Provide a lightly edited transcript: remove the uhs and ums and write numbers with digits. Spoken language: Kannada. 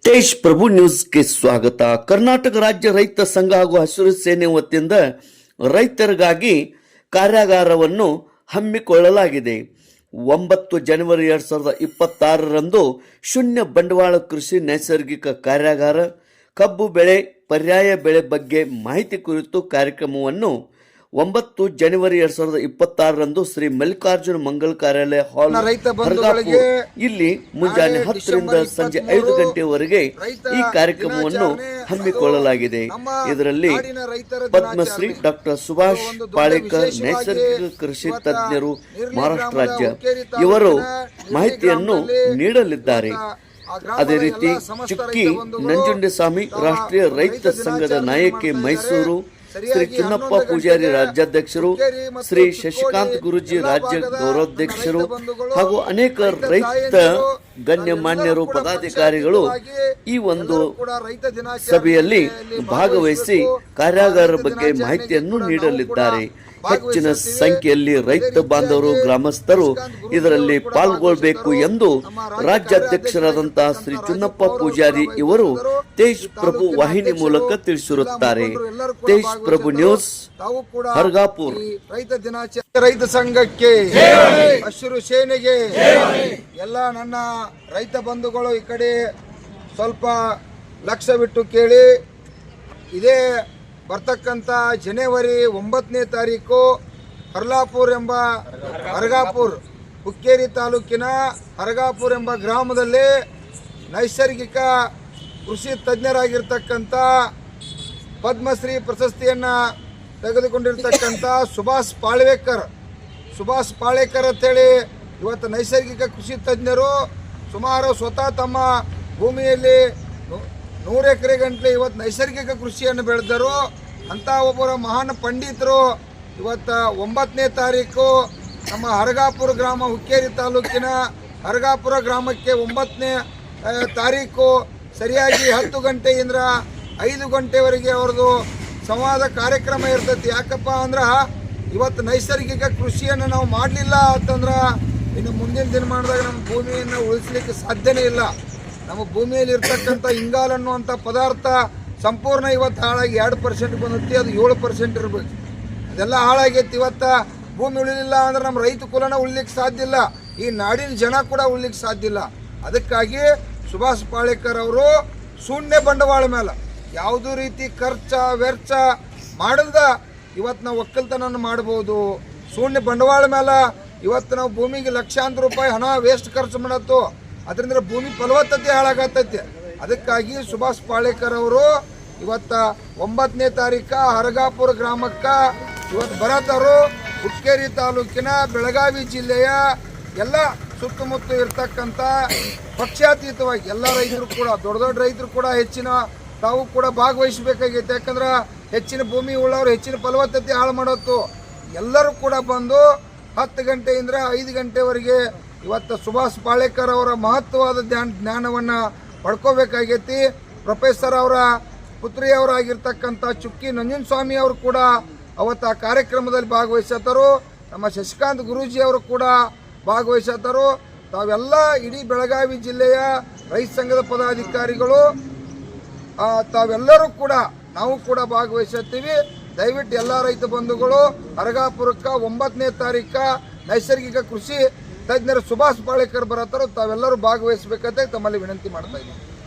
ತೇಜ್ ಪ್ರಭು ನ್ಯೂಸ್ಗೆ ಸ್ವಾಗತ. ಕರ್ನಾಟಕ ರಾಜ್ಯ ರೈತ ಸಂಘ ಹಾಗೂ ಹಸಿರು ಸೇನೆ ವತಿಯಿಂದ ರೈತರಿಗಾಗಿ ಕಾರ್ಯಾಗಾರವನ್ನು ಹಮ್ಮಿಕೊಳ್ಳಲಾಗಿದೆ. 9 ಜನವರಿ 2026ರಂದು ಶೂನ್ಯ ಬಂಡವಾಳ ಕೃಷಿ ನೈಸರ್ಗಿಕ ಕಾರ್ಯಾಗಾರ, ಕಬ್ಬು ಬೆಳೆ, ಪರ್ಯಾಯ ಬೆಳೆ ಬಗ್ಗೆ ಮಾಹಿತಿ ಕುರಿತು ಕಾರ್ಯಕ್ರಮವನ್ನು 9 ಜನವರಿ 2026ರಂದು ಶ್ರೀ ಮಲ್ಲಿಕಾರ್ಜುನ ಮಂಗಲ್ ಕಾರ್ಯಾಲಯ ಹಾಲ್ ಇಲ್ಲಿ ಮುಂಜಾನೆ 10ರಿಂದ ಸಂಜೆ 5 ಗಂಟೆವರೆಗೆ ಈ ಕಾರ್ಯಕ್ರಮವನ್ನು ಹಮ್ಮಿಕೊಳ್ಳಲಾಗಿದೆ. ಇದರಲ್ಲಿ ಪದ್ಮಶ್ರೀ ಡಾಕ್ಟರ್ ಸುಭಾಷ್ ಪಾಳೇಕರ್, ನೈಸರ್ಗಿಕ ಕೃಷಿ ತಜ್ಞರು, ಮಹಾರಾಷ್ಟ್ರ ರಾಜ್ಯ, ಇವರು ಮಾಹಿತಿಯನ್ನು ನೀಡಲಿದ್ದಾರೆ. ಅದೇ ರೀತಿ ಚುಕ್ಕಿ ನಂಜುಂಡಸ್ವಾಮಿ, ರಾಷ್ಟ್ರೀಯ ರೈತ ಸಂಘದ ನಾಯಕಿ, ಮೈಸೂರು, ಶ್ರೀ ಚಿನ್ನಪ್ಪ ಪೂಜಾರಿ ರಾಜ್ಯಾಧ್ಯಕ್ಷರು, ಶ್ರೀ ಶಶಿಕಾಂತ್ ಗುರೂಜಿ ರಾಜ್ಯ ಗೌರವಾಧ್ಯಕ್ಷರು ಹಾಗೂ ಅನೇಕ ರೈತ ಗಣ್ಯಮಾನ್ಯರು, ಪದಾಧಿಕಾರಿಗಳು ಈ ಒಂದು ಸಭೆಯಲ್ಲಿ ಭಾಗವಹಿಸಿ ಕಾರ್ಯಾಗಾರ ಬಗ್ಗೆ ಮಾಹಿತಿಯನ್ನು ನೀಡಲಿದ್ದಾರೆ. ಹೆಚ್ಚಿನ ಸಂಖ್ಯೆಯಲ್ಲಿ ರೈತ ಬಾಂಧವರು, ಗ್ರಾಮಸ್ಥರು ಇದರಲ್ಲಿ ಪಾಲ್ಗೊಳ್ಳಬೇಕು ಎಂದು ರಾಜ್ಯಾಧ್ಯಕ್ಷರಾದಂತಹ ಶ್ರೀ ಚಿನ್ನಪ್ಪ ಪೂಜಾರಿ ಇವರು ತೇಜ್ ಪ್ರಭು ವಾಹಿನಿ ಮೂಲಕ ತಿಳಿಸಿರುತ್ತಾರೆ. ತೇಜ್ ಪ್ರಭು ನ್ಯೂಸ್, ಹರ್ಗಾಪುರ್. ರೈತ ಸಂಘಕ್ಕೆ, ಹಸಿರು ಸೇನೆಗೆ, ಎಲ್ಲ ನನ್ನ ರೈತ ಬಂಧುಗಳು ಈ ಕಡೆ ಸ್ವಲ್ಪ ಲಕ್ಷ್ಯವಿಟ್ಟು ಕೇಳಿ. ಇದೇ ಬರ್ತಕ್ಕಂಥ ಜನವರಿ 9ನೇ ತಾರೀಕು ಹರ್ಗಾಪುರ್ ಹುಕ್ಕೇರಿ ತಾಲೂಕಿನ ಹರ್ಗಾಪುರ್ ಎಂಬ ಗ್ರಾಮದಲ್ಲಿ ನೈಸರ್ಗಿಕ ಕೃಷಿ ತಜ್ಞರಾಗಿರ್ತಕ್ಕಂಥ ಪದ್ಮಶ್ರೀ ಪ್ರಶಸ್ತಿಯನ್ನು ತೆಗೆದುಕೊಂಡಿರ್ತಕ್ಕಂಥ ಸುಭಾಷ್ ಪಾಳೇಕರ್ ಅಂತೇಳಿ ಇವತ್ತು ನೈಸರ್ಗಿಕ ಕೃಷಿ ತಜ್ಞರು ಸುಮಾರು ಸ್ವತಃ ತಮ್ಮ ಭೂಮಿಯಲ್ಲಿ 100 ಎಕರೆ ಗಂಟಲೆ ಇವತ್ತು ನೈಸರ್ಗಿಕ ಕೃಷಿಯನ್ನು ಬೆಳೆದರು. ಅಂಥ ಒಬ್ಬರ ಮಹಾನ್ ಪಂಡಿತರು ಇವತ್ತು 9ನೇ ತಾರೀಕು ನಮ್ಮ ಹರ್ಗಾಪುರ ಗ್ರಾಮ, ಹುಕ್ಕೇರಿ ತಾಲೂಕಿನ ಹರ್ಗಾಪುರ ಗ್ರಾಮಕ್ಕೆ 9ನೇ ತಾರೀಕು ಸರಿಯಾಗಿ 10 ಗಂಟೆಯಿಂದ 5 ಗಂಟೆವರೆಗೆ ಅವ್ರದ್ದು ಸಂವಾದ ಕಾರ್ಯಕ್ರಮ ಇರ್ತೈತಿ. ಯಾಕಪ್ಪ ಅಂದ್ರೆ ಇವತ್ತು ನೈಸರ್ಗಿಕ ಕೃಷಿಯನ್ನು ನಾವು ಮಾಡಲಿಲ್ಲ ಅಂತಂದ್ರೆ ಇನ್ನು ಮುಂದಿನ ದಿನಮಾನದಾಗ ನಮ್ಮ ಭೂಮಿಯನ್ನು ಉಳಿಸ್ಲಿಕ್ಕೆ ಸಾಧ್ಯನೇ ಇಲ್ಲ. ನಮ್ಮ ಭೂಮಿಯಲ್ಲಿ ಇರ್ತಕ್ಕಂಥ ಇಂಗಾಲ ಅನ್ನುವಂಥ ಪದಾರ್ಥ ಸಂಪೂರ್ಣ ಇವತ್ತು ಹಾಳಾಗಿ 2% ಬಂದೈತಿ, ಅದು 7% ಇರಬೇಕು. ಅದೆಲ್ಲ ಹಾಳಾಗೈತಿ. ಇವತ್ತು ಭೂಮಿ ಉಳಿಲಿಲ್ಲ ಅಂದ್ರೆ ನಮ್ಮ ರೈತ ಕುಲನ ಉಳಿಲಿಕ್ಕೆ ಸಾಧ್ಯ ಇಲ್ಲ, ಈ ನಾಡಿನ ಜನ ಕೂಡ ಉಳಿಲಿಕ್ಕೆ ಸಾಧ್ಯ ಇಲ್ಲ. ಅದಕ್ಕಾಗಿ ಸುಭಾಷ್ ಪಾಳೇಕರ್ ಅವರು ಶೂನ್ಯ ಬಂಡವಾಳ ಮೇಲೆ ಯಾವುದೂ ರೀತಿ ವೆಚ್ಚ ಮಾಡಲ್ದ ಇವತ್ತು ನಾವು ಒಕ್ಕಲ್ತನ ಮಾಡ್ಬೋದು. ಶೂನ್ಯ ಬಂಡವಾಳ ಮೇಲೆ ಇವತ್ತು ನಾವು ಭೂಮಿಗೆ ಲಕ್ಷಾಂತರ ರೂಪಾಯಿ ಹಣ ವೇಸ್ಟ್ ಖರ್ಚು ಮಾಡತ್ತು, ಅದರಿಂದ ಭೂಮಿ ಫಲವತ್ತತೆ ಹಾಳಾಗತ್ತೈತೆ. ಅದಕ್ಕಾಗಿ ಸುಭಾಷ್ ಪಾಳೇಕರ್ ಅವರು ಇವತ್ತು 9ನೇ ತಾರೀಕು ಹರ್ಗಾಪುರ ಗ್ರಾಮಕ್ಕೆ ಇವತ್ತು ಬರತ್ತವರು. ಹುಕ್ಕೇರಿ ತಾಲೂಕಿನ, ಬೆಳಗಾವಿ ಜಿಲ್ಲೆಯ ಎಲ್ಲ ಸುತ್ತಮುತ್ತ ಇರ್ತಕ್ಕಂಥ ಪಕ್ಷಾತೀತವಾಗಿ ಎಲ್ಲ ರೈತರು ಕೂಡ, ದೊಡ್ಡ ರೈತರು ಕೂಡ ಹೆಚ್ಚಿನ ತಾವು ಕೂಡ ಭಾಗವಹಿಸಬೇಕಾಗೈತೆ. ಯಾಕಂದ್ರೆ ಹೆಚ್ಚಿನ ಭೂಮಿ ಉಳ್ಳವರು ಹೆಚ್ಚಿನ ಫಲವತ್ತತೆ ಹಾಳು ಮಾಡೋತ್ತು. ಎಲ್ಲರೂ ಕೂಡ ಬಂದು 10 ಗಂಟೆಯಿಂದ 5 ಗಂಟೆವರೆಗೆ ಇವತ್ತು ಸುಭಾಷ್ ಪಾಳೇಕರ್ ಅವರ ಮಹತ್ವವಾದ ಜ್ಞಾನವನ್ನು ಪಡ್ಕೋಬೇಕಾಗೈತಿ. ಪ್ರೊಫೆಸರ್ ಅವರ ಪುತ್ರಿಯವರಾಗಿರ್ತಕ್ಕಂಥ ಚುಕ್ಕಿ ನಂಜುಂಡಸ್ವಾಮಿ ಅವರು ಕೂಡ ಅವತ್ತು ಆ ಕಾರ್ಯಕ್ರಮದಲ್ಲಿ ಭಾಗವಹಿಸತ್ತರು. ನಮ್ಮ ಶಶಿಕಾಂತ್ ಗುರೂಜಿ ಅವರು ಕೂಡ ಭಾಗವಹಿಸತ್ತರು. ತಾವೆಲ್ಲ ಇಡೀ ಬೆಳಗಾವಿ ಜಿಲ್ಲೆಯ ರೈತ ಸಂಘದ ಪದಾಧಿಕಾರಿಗಳು ತಾವೆಲ್ಲರೂ ಕೂಡ ನಾವು ಕೂಡ ಭಾಗವಹಿಸುತ್ತೀವಿ. ದಯವಿಟ್ಟು ಎಲ್ಲ ರೈತ ಬಂಧುಗಳು ಹರ್ಗಾಪುರಕ್ಕೆ 9ನೇ ತಾರೀಕು ನೈಸರ್ಗಿಕ ಕೃಷಿ ತಜ್ಞರು ಸುಭಾಷ್ ಪಾಳೇಕರ್ ಬರತ್ತರು, ತಾವೆಲ್ಲರೂ ಭಾಗವಹಿಸಬೇಕಂತ ತಮ್ಮಲ್ಲಿ ವಿನಂತಿ ಮಾಡ್ತಾ ಇದ್ದೀನಿ.